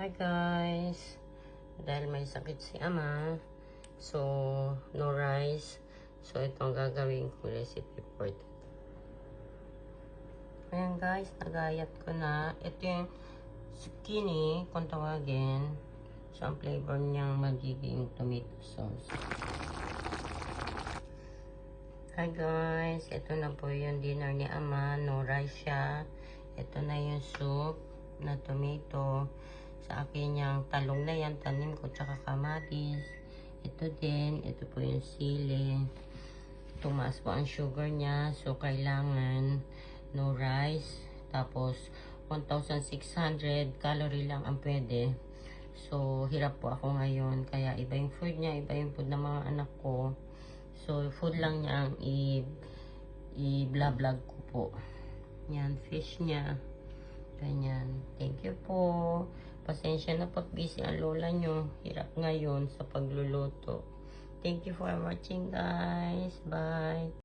Hi guys, dahil may sakit si ama, so no rice, so itong gagawin kong recipe for today. Ayan guys, nagayat ko na. Ito yung zucchini kung tawagin, so ang flavor niyang magiging tomato sauce. Hi guys, ito na po yung dinner ni ama, no rice siya. Ito na yung soup na tomato. Sa akin yung talong na yan, tanim ko, tsaka kamatis. Ito din, ito po yung sili. Tumaas po ang sugar niya, so kailangan no rice. Tapos 1,600 calorie lang ang pwede. So hirap po ako ngayon, kaya iba yung food niya, iba yung food ng mga anak ko. So food lang niya ang i-vlog ko po. Yan, fish niya. Ganyan. Thank you po. Pasensya na pag busy ang lola nyo. Hirap ngayon sa pagluluto. Thank you for watching guys. Bye.